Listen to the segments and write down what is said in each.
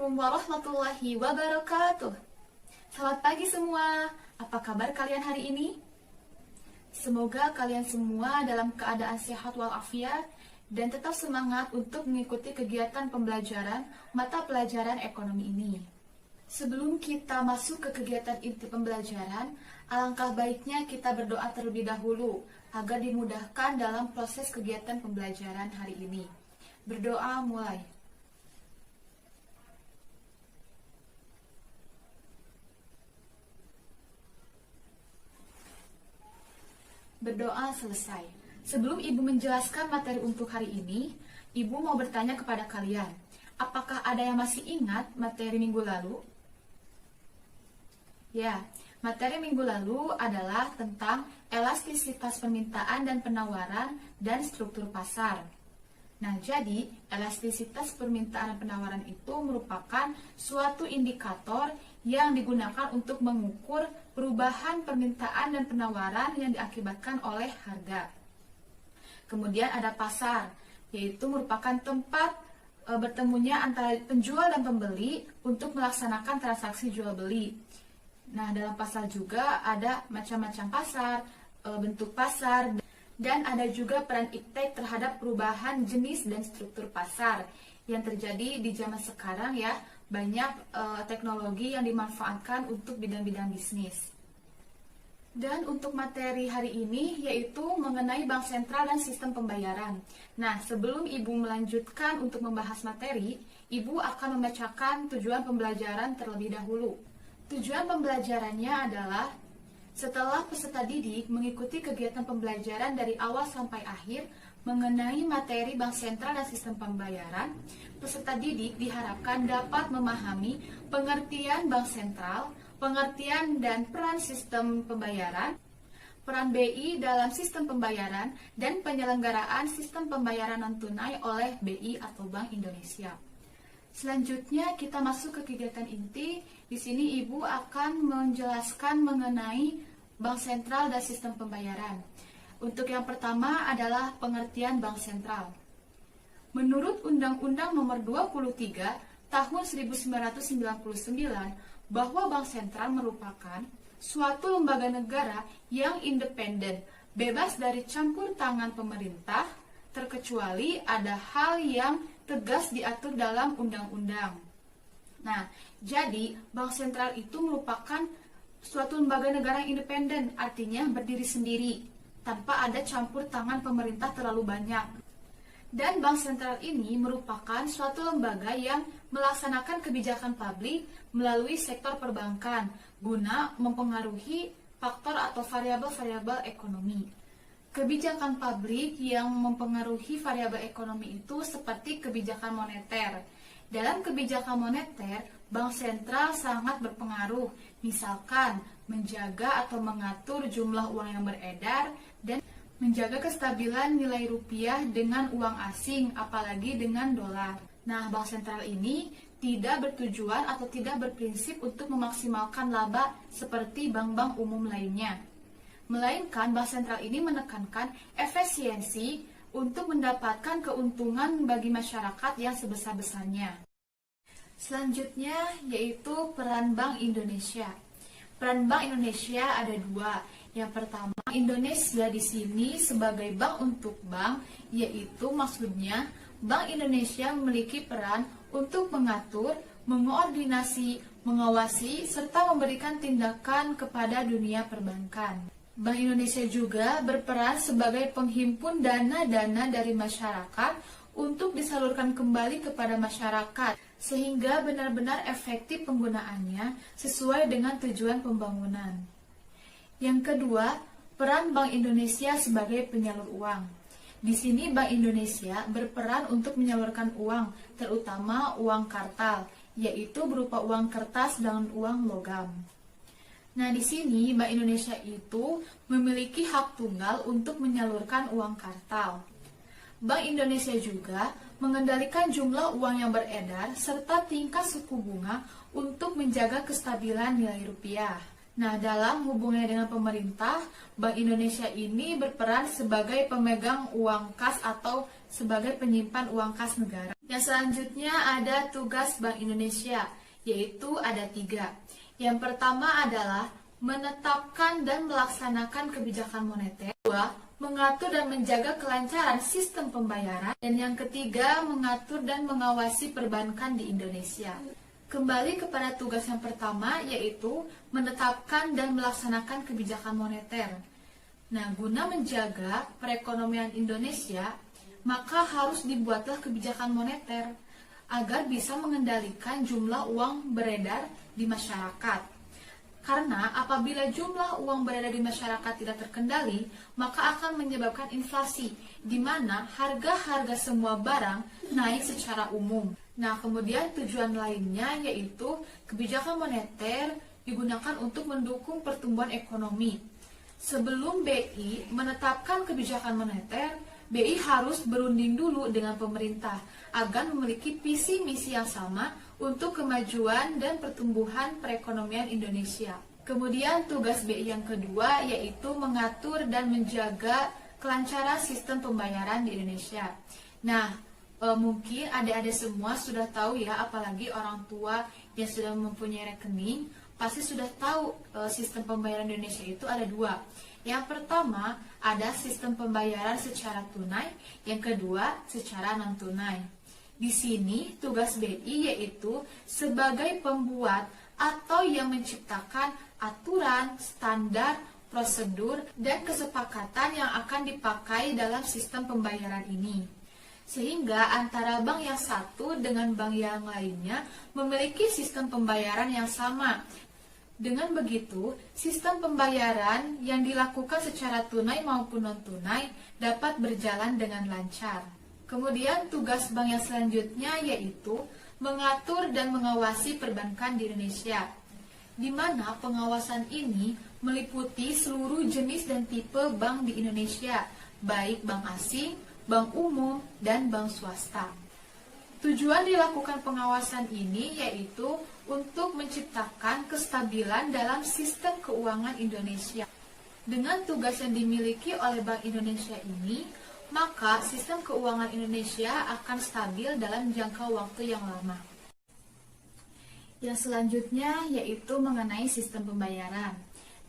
Assalamualaikum warahmatullahi wabarakatuh. Selamat pagi semua. Apa kabar kalian hari ini? Semoga kalian semua dalam keadaan sehat walafiat dan tetap semangat untuk mengikuti kegiatan pembelajaran mata pelajaran ekonomi ini. Sebelum kita masuk ke kegiatan inti pembelajaran, alangkah baiknya kita berdoa terlebih dahulu agar dimudahkan dalam proses kegiatan pembelajaran hari ini. Berdoa mulai. Berdoa selesai. Sebelum Ibu menjelaskan materi untuk hari ini, Ibu mau bertanya kepada kalian, apakah ada yang masih ingat materi minggu lalu? Ya, materi minggu lalu adalah tentang elastisitas permintaan dan penawaran dan struktur pasar. Nah, jadi elastisitas permintaan dan penawaran itu merupakan suatu indikator yang digunakan untuk mengukur perubahan permintaan dan penawaran yang diakibatkan oleh harga. Kemudian ada pasar, yaitu merupakan tempat bertemunya antara penjual dan pembeli untuk melaksanakan transaksi jual beli. Nah, dalam pasar juga ada macam-macam pasar, bentuk pasar, dan ada juga peran iptek terhadap perubahan jenis dan struktur pasar yang terjadi di zaman sekarang ya. Banyak teknologi yang dimanfaatkan untuk bidang-bidang bisnis. Dan untuk materi hari ini yaitu mengenai bank sentral dan sistem pembayaran. Nah, sebelum Ibu melanjutkan untuk membahas materi, Ibu akan membacakan tujuan pembelajaran terlebih dahulu. Tujuan pembelajarannya adalah setelah peserta didik mengikuti kegiatan pembelajaran dari awal sampai akhir mengenai materi bank sentral dan sistem pembayaran, peserta didik diharapkan dapat memahami pengertian bank sentral, pengertian dan peran sistem pembayaran, peran BI dalam sistem pembayaran, dan penyelenggaraan sistem pembayaran non-tunai oleh BI atau Bank Indonesia. Selanjutnya kita masuk ke kegiatan inti. Di sini Ibu akan menjelaskan mengenai bank sentral dan sistem pembayaran. Untuk yang pertama adalah pengertian bank sentral. Menurut Undang-Undang Nomor 23 Tahun 1999 bahwa bank sentral merupakan suatu lembaga negara yang independen, bebas dari campur tangan pemerintah, terkecuali ada hal yang tegas diatur dalam undang-undang. Nah, jadi bank sentral itu merupakan suatu lembaga negara yang independen, artinya berdiri sendiri, tanpa ada campur tangan pemerintah terlalu banyak. Dan bank sentral ini merupakan suatu lembaga yang melaksanakan kebijakan publik melalui sektor perbankan guna mempengaruhi faktor atau variabel-variabel ekonomi. Kebijakan publik yang mempengaruhi variabel ekonomi itu seperti kebijakan moneter. Dalam kebijakan moneter, bank sentral sangat berpengaruh, misalkan menjaga atau mengatur jumlah uang yang beredar dan menjaga kestabilan nilai rupiah dengan uang asing, apalagi dengan dolar. Nah, bank sentral ini tidak bertujuan atau tidak berprinsip untuk memaksimalkan laba seperti bank-bank umum lainnya. Melainkan, bank sentral ini menekankan efisiensi untuk mendapatkan keuntungan bagi masyarakat yang sebesar-besarnya. Selanjutnya yaitu peran Bank Indonesia. Peran Bank Indonesia ada dua. Yang pertama, Indonesia di sini sebagai bank untuk bank, yaitu maksudnya Bank Indonesia memiliki peran untuk mengatur, mengoordinasi, mengawasi, serta memberikan tindakan kepada dunia perbankan. Bank Indonesia juga berperan sebagai penghimpun dana-dana dari masyarakat untuk disalurkan kembali kepada masyarakat, sehingga benar-benar efektif penggunaannya sesuai dengan tujuan pembangunan. Yang kedua, peran Bank Indonesia sebagai penyalur uang. Di sini Bank Indonesia berperan untuk menyalurkan uang, terutama uang kartal, yaitu berupa uang kertas dan uang logam. Nah, di sini Bank Indonesia itu memiliki hak tunggal untuk menyalurkan uang kartal. Bank Indonesia juga mengendalikan jumlah uang yang beredar serta tingkat suku bunga untuk menjaga kestabilan nilai rupiah. Nah, dalam hubungannya dengan pemerintah, Bank Indonesia ini berperan sebagai pemegang uang kas atau sebagai penyimpan uang kas negara. Yang selanjutnya ada tugas Bank Indonesia, yaitu ada 3. Yang pertama adalah menetapkan dan melaksanakan kebijakan moneter. 2. Mengatur dan menjaga kelancaran sistem pembayaran. Dan yang ketiga, mengatur dan mengawasi perbankan di Indonesia. Kembali kepada tugas yang pertama, yaitu menetapkan dan melaksanakan kebijakan moneter. Nah, guna menjaga perekonomian Indonesia, maka harus dibuatlah kebijakan moneter agar bisa mengendalikan jumlah uang beredar di masyarakat. Karena apabila jumlah uang beredar di masyarakat tidak terkendali, maka akan menyebabkan inflasi, di mana harga-harga semua barang naik secara umum. Nah, kemudian tujuan lainnya yaitu kebijakan moneter digunakan untuk mendukung pertumbuhan ekonomi. Sebelum BI menetapkan kebijakan moneter, BI harus berunding dulu dengan pemerintah agar memiliki visi misi yang sama untuk kemajuan dan pertumbuhan perekonomian Indonesia. Kemudian tugas BI yang kedua yaitu mengatur dan menjaga kelancaran sistem pembayaran di Indonesia. Nah, mungkin adik-adik semua sudah tahu ya, apalagi orang tua yang sudah mempunyai rekening, pasti sudah tahu sistem pembayaran di Indonesia itu ada 2. Yang pertama, ada sistem pembayaran secara tunai, yang kedua, secara non-tunai. Di sini, tugas BI yaitu sebagai pembuat atau yang menciptakan aturan, standar, prosedur, dan kesepakatan yang akan dipakai dalam sistem pembayaran ini. Sehingga antara bank yang satu dengan bank yang lainnya memiliki sistem pembayaran yang sama. Dengan begitu, sistem pembayaran yang dilakukan secara tunai maupun non-tunai dapat berjalan dengan lancar. Kemudian tugas bank yang selanjutnya yaitu mengatur dan mengawasi perbankan di Indonesia, di mana pengawasan ini meliputi seluruh jenis dan tipe bank di Indonesia, baik bank asing, bank umum, dan bank swasta. Tujuan dilakukan pengawasan ini yaitu untuk menciptakan kestabilan dalam sistem keuangan Indonesia. Dengan tugas yang dimiliki oleh Bank Indonesia ini, maka sistem keuangan Indonesia akan stabil dalam jangka waktu yang lama. Yang selanjutnya yaitu mengenai sistem pembayaran.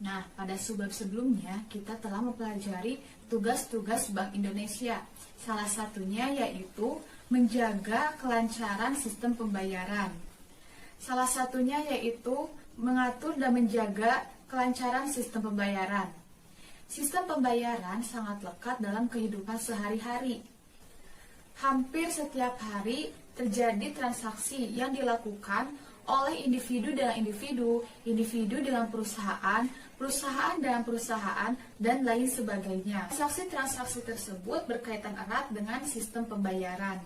Nah, pada subbab sebelumnya kita telah mempelajari tugas-tugas Bank Indonesia. Salah satunya yaitu menjaga kelancaran sistem pembayaran. Salah satunya yaitu mengatur dan menjaga kelancaran sistem pembayaran. Sistem pembayaran sangat lekat dalam kehidupan sehari-hari. Hampir setiap hari terjadi transaksi yang dilakukan oleh individu dengan individu, individu dengan perusahaan, perusahaan dengan perusahaan, dan lain sebagainya. Transaksi-transaksi tersebut berkaitan erat dengan sistem pembayaran.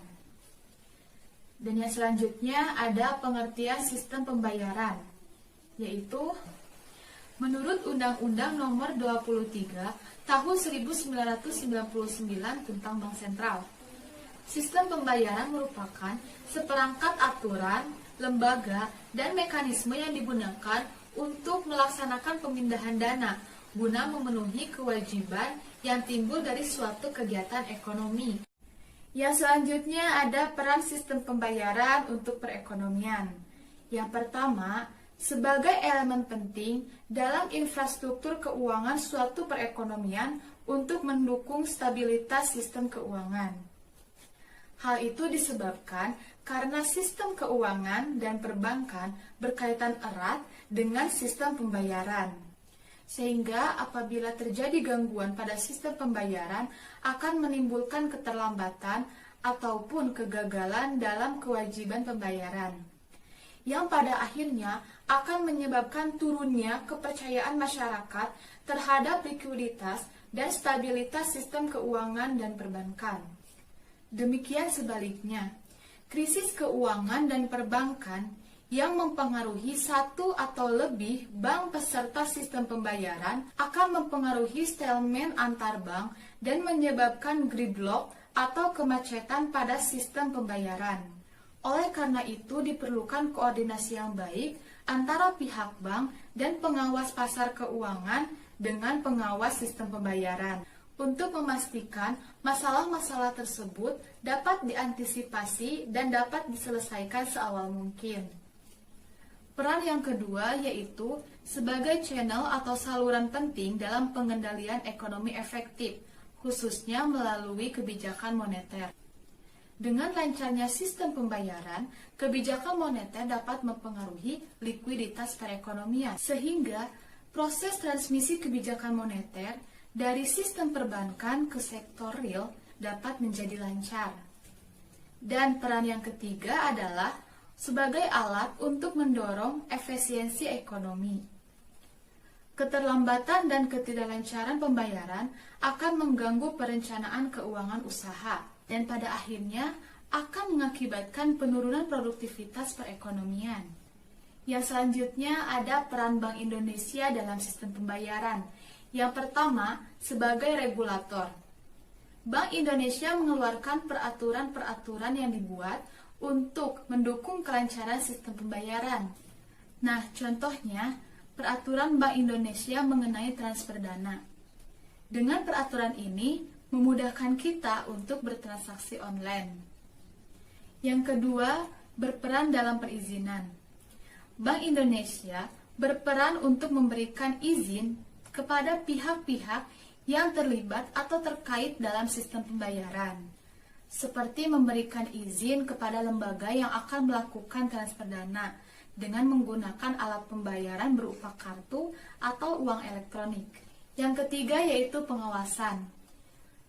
Dan yang selanjutnya ada pengertian sistem pembayaran, yaitu menurut Undang-Undang Nomor 23 Tahun 1999 tentang Bank Sentral. Sistem pembayaran merupakan seperangkat aturan, lembaga, dan mekanisme yang digunakan untuk melaksanakan pemindahan dana guna memenuhi kewajiban yang timbul dari suatu kegiatan ekonomi. Yang selanjutnya ada peran sistem pembayaran untuk perekonomian. Yang pertama, sebagai elemen penting dalam infrastruktur keuangan suatu perekonomian untuk mendukung stabilitas sistem keuangan. Hal itu disebabkan karena sistem keuangan dan perbankan berkaitan erat dengan sistem pembayaran. Sehingga apabila terjadi gangguan pada sistem pembayaran akan menimbulkan keterlambatan ataupun kegagalan dalam kewajiban pembayaran, yang pada akhirnya akan menyebabkan turunnya kepercayaan masyarakat terhadap likuiditas dan stabilitas sistem keuangan dan perbankan. Demikian sebaliknya, krisis keuangan dan perbankan yang mempengaruhi satu atau lebih bank peserta sistem pembayaran akan mempengaruhi stalemate antar bank dan menyebabkan gridlock atau kemacetan pada sistem pembayaran. Oleh karena itu, diperlukan koordinasi yang baik antara pihak bank dan pengawas pasar keuangan dengan pengawas sistem pembayaran untuk memastikan masalah-masalah tersebut dapat diantisipasi dan dapat diselesaikan seawal mungkin. Peran yang kedua yaitu sebagai channel atau saluran penting dalam pengendalian ekonomi efektif, khususnya melalui kebijakan moneter. Dengan lancarnya sistem pembayaran, kebijakan moneter dapat mempengaruhi likuiditas perekonomian, sehingga proses transmisi kebijakan moneter dari sistem perbankan ke sektor real dapat menjadi lancar. Dan peran yang ketiga adalah sebagai alat untuk mendorong efisiensi ekonomi. Keterlambatan dan ketidaklancaran pembayaran akan mengganggu perencanaan keuangan usaha dan pada akhirnya akan mengakibatkan penurunan produktivitas perekonomian. Yang selanjutnya ada peran Bank Indonesia dalam sistem pembayaran. Yang pertama, sebagai regulator. Bank Indonesia mengeluarkan peraturan-peraturan yang dibuat untuk mendukung kelancaran sistem pembayaran. Nah, contohnya, peraturan Bank Indonesia mengenai transfer dana. Dengan peraturan ini, memudahkan kita untuk bertransaksi online. Yang kedua, berperan dalam perizinan. Bank Indonesia berperan untuk memberikan izin kepada pihak-pihak yang terlibat atau terkait dalam sistem pembayaran, seperti memberikan izin kepada lembaga yang akan melakukan transfer dana dengan menggunakan alat pembayaran berupa kartu atau uang elektronik. Yang ketiga yaitu pengawasan.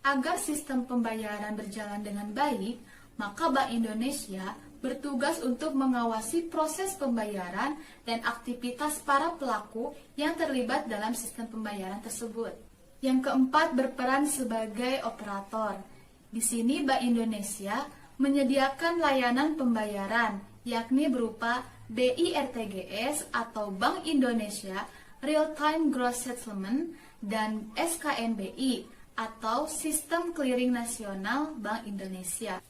Agar sistem pembayaran berjalan dengan baik, maka Bank Indonesia bertugas untuk mengawasi proses pembayaran dan aktivitas para pelaku yang terlibat dalam sistem pembayaran tersebut. Yang keempat, berperan sebagai operator. Di sini Bank Indonesia menyediakan layanan pembayaran, yakni berupa BIRTGS atau Bank Indonesia Real Time Gross Settlement dan SKNBI atau Sistem Clearing Nasional Bank Indonesia.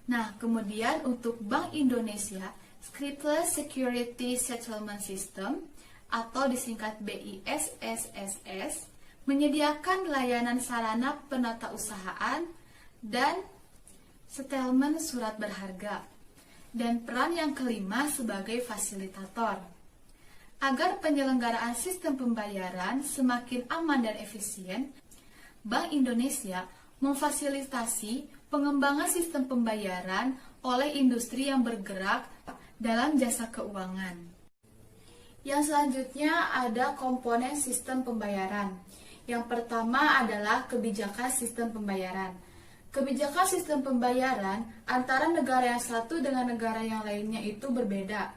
Nah, kemudian untuk Bank Indonesia Scriptless Security Settlement System atau disingkat BISSSS menyediakan layanan sarana penatausahaan dan settlement surat berharga. Dan peran yang kelima sebagai fasilitator. Agar penyelenggaraan sistem pembayaran semakin aman dan efisien, Bank Indonesia memfasilitasi pengembangan sistem pembayaran oleh industri yang bergerak dalam jasa keuangan. Yang selanjutnya ada komponen sistem pembayaran. Yang pertama adalah kebijakan sistem pembayaran. Kebijakan sistem pembayaran antara negara yang satu dengan negara yang lainnya itu berbeda.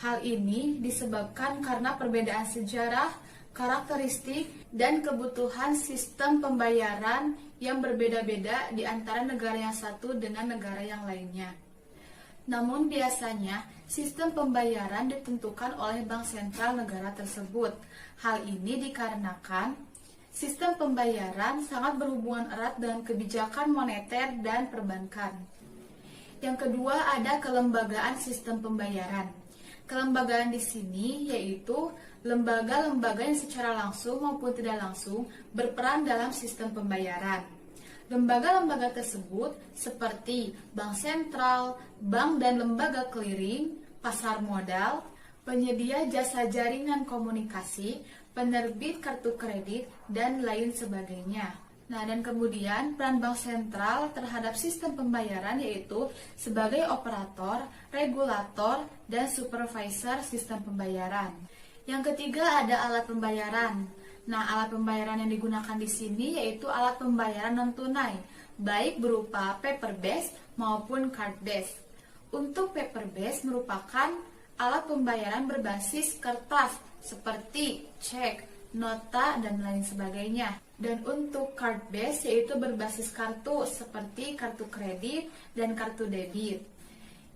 Hal ini disebabkan karena perbedaan sejarah, karakteristik, dan kebutuhan sistem pembayaran yang berbeda-beda di antara negara yang satu dengan negara yang lainnya. Namun biasanya, sistem pembayaran ditentukan oleh bank sentral negara tersebut. Hal ini dikarenakan sistem pembayaran sangat berhubungan erat dengan kebijakan moneter dan perbankan. Yang kedua ada kelembagaan sistem pembayaran. Kelembagaan di sini yaitu lembaga-lembaga yang secara langsung maupun tidak langsung berperan dalam sistem pembayaran. Lembaga-lembaga tersebut seperti bank sentral, bank dan lembaga clearing, pasar modal, penyedia jasa jaringan komunikasi, penerbit kartu kredit, dan lain sebagainya. Nah, dan kemudian peran bank sentral terhadap sistem pembayaran yaitu sebagai operator, regulator, dan supervisor sistem pembayaran. Yang ketiga ada alat pembayaran. Nah, alat pembayaran yang digunakan di sini yaitu alat pembayaran non tunai, baik berupa paper based maupun card based. Untuk paper based merupakan alat pembayaran berbasis kertas seperti cek, nota, dan lain sebagainya. Dan untuk card based yaitu berbasis kartu seperti kartu kredit dan kartu debit.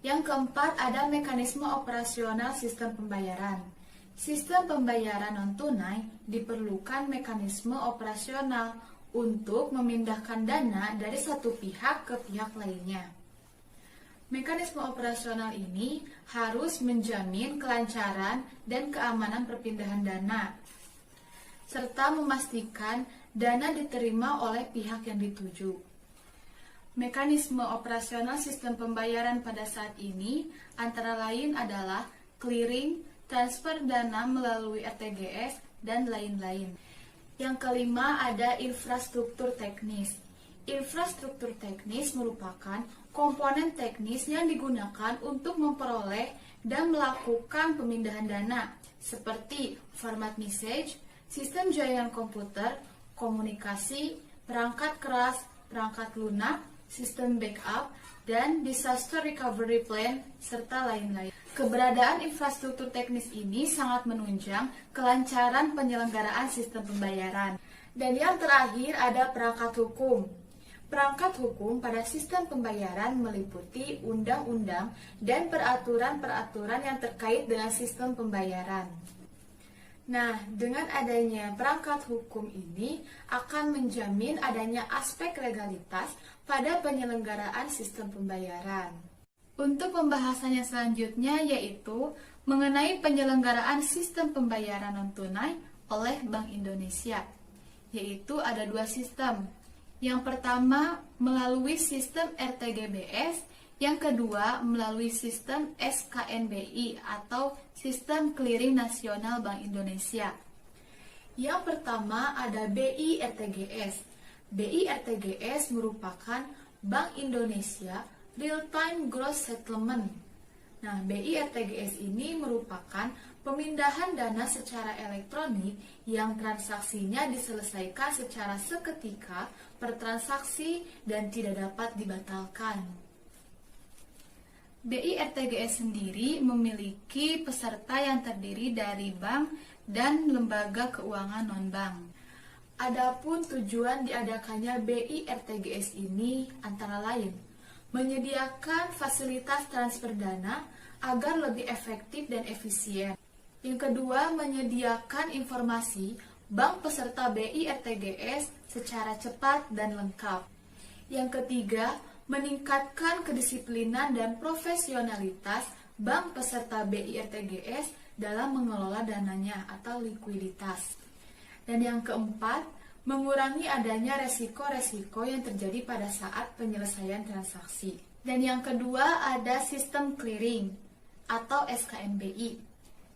Yang keempat ada mekanisme operasional sistem pembayaran. Sistem pembayaran non-tunai diperlukan mekanisme operasional untuk memindahkan dana dari satu pihak ke pihak lainnya. Mekanisme operasional ini harus menjamin kelancaran dan keamanan perpindahan dana, serta memastikan dana diterima oleh pihak yang dituju. Mekanisme operasional sistem pembayaran pada saat ini antara lain adalah clearing, transfer dana melalui RTGS, dan lain-lain. Yang kelima ada infrastruktur teknis. Infrastruktur teknis merupakan komponen teknis yang digunakan untuk memperoleh dan melakukan pemindahan dana, seperti format message, sistem jaringan komputer, komunikasi, perangkat keras, perangkat lunak, sistem backup, dan disaster recovery plan, serta lain-lain. Keberadaan infrastruktur teknis ini sangat menunjang kelancaran penyelenggaraan sistem pembayaran. Dan yang terakhir ada perangkat hukum. Perangkat hukum pada sistem pembayaran meliputi undang-undang dan peraturan-peraturan yang terkait dengan sistem pembayaran. Nah, dengan adanya perangkat hukum ini akan menjamin adanya aspek legalitas pada penyelenggaraan sistem pembayaran. Untuk pembahasannya selanjutnya yaitu mengenai penyelenggaraan sistem pembayaran non-tunai oleh Bank Indonesia, yaitu ada dua sistem. Yang pertama melalui sistem RTGBS, yang kedua melalui sistem SKNBI atau Sistem Clearing Nasional Bank Indonesia. Yang pertama ada BI RTGS. BI RTGS merupakan Bank Indonesia Real Time Gross Settlement. Nah, BI RTGS ini merupakan pemindahan dana secara elektronik yang transaksinya diselesaikan secara seketika per transaksi dan tidak dapat dibatalkan. BI RTGS sendiri memiliki peserta yang terdiri dari bank dan lembaga keuangan non-bank. Adapun tujuan diadakannya BI RTGS ini antara lain menyediakan fasilitas transfer dana agar lebih efektif dan efisien. Yang kedua, menyediakan informasi bank peserta BI RTGS secara cepat dan lengkap. Yang ketiga, meningkatkan kedisiplinan dan profesionalitas bank peserta BI RTGS dalam mengelola dananya atau likuiditas. Dan yang keempat, mengurangi adanya resiko-resiko yang terjadi pada saat penyelesaian transaksi. Dan yang kedua ada sistem clearing atau SKNBI.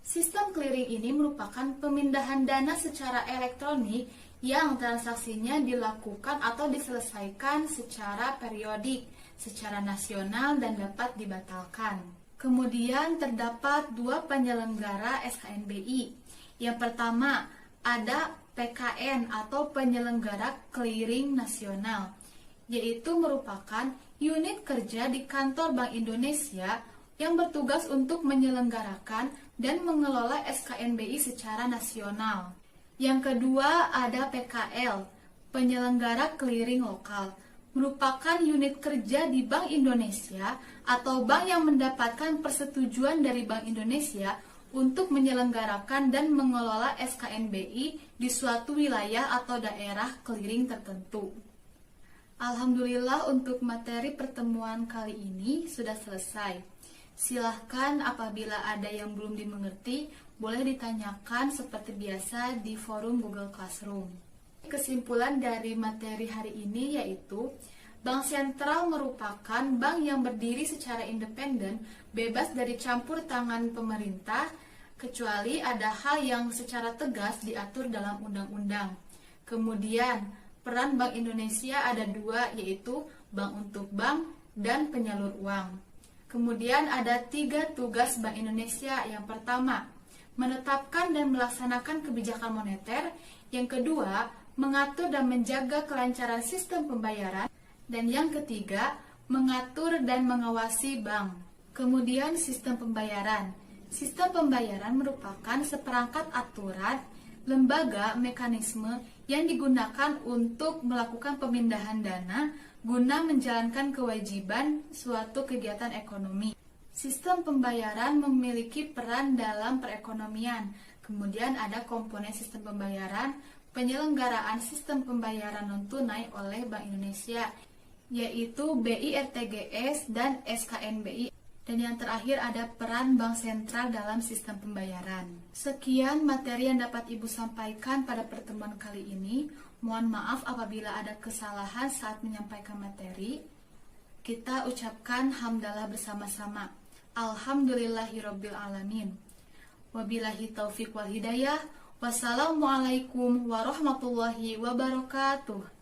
Sistem clearing ini merupakan pemindahan dana secara elektronik yang transaksinya dilakukan atau diselesaikan secara periodik, secara nasional dan dapat dibatalkan. Kemudian terdapat dua penyelenggara SKNBI. Yang pertama ada PKN atau Penyelenggara Clearing Nasional, yaitu merupakan unit kerja di kantor Bank Indonesia yang bertugas untuk menyelenggarakan dan mengelola SKNBI secara nasional. Yang kedua ada PKL, Penyelenggara Clearing Lokal, merupakan unit kerja di Bank Indonesia atau bank yang mendapatkan persetujuan dari Bank Indonesia untuk menyelenggarakan dan mengelola SKNBI di suatu wilayah atau daerah clearing tertentu. Alhamdulillah untuk materi pertemuan kali ini sudah selesai. Silahkan apabila ada yang belum dimengerti, boleh ditanyakan seperti biasa di forum Google Classroom. Kesimpulan dari materi hari ini yaitu Bank Sentral merupakan bank yang berdiri secara independen, bebas dari campur tangan pemerintah, kecuali ada hal yang secara tegas diatur dalam undang-undang. Kemudian, peran Bank Indonesia ada dua, yaitu bank untuk bank dan penyalur uang. Kemudian ada 3 tugas Bank Indonesia. Yang pertama, menetapkan dan melaksanakan kebijakan moneter. Yang kedua, mengatur dan menjaga kelancaran sistem pembayaran. Dan yang ketiga, mengatur dan mengawasi bank. Kemudian sistem pembayaran. Sistem pembayaran merupakan seperangkat aturan, lembaga, mekanisme yang digunakan untuk melakukan pemindahan dana guna menjalankan kewajiban suatu kegiatan ekonomi. Sistem pembayaran memiliki peran dalam perekonomian. Kemudian ada komponen sistem pembayaran, penyelenggaraan sistem pembayaran non-tunai oleh Bank Indonesia, yaitu BI-RTGS dan SKNBI. Dan yang terakhir ada peran Bank Sentral dalam sistem pembayaran. Sekian materi yang dapat Ibu sampaikan pada pertemuan kali ini. Mohon maaf apabila ada kesalahan saat menyampaikan materi. Kita ucapkan hamdalah bersama-sama. Alhamdulillahirabbil alamin. Wabillahi taufiq wal hidayah. Wassalamualaikum warahmatullahi wabarakatuh.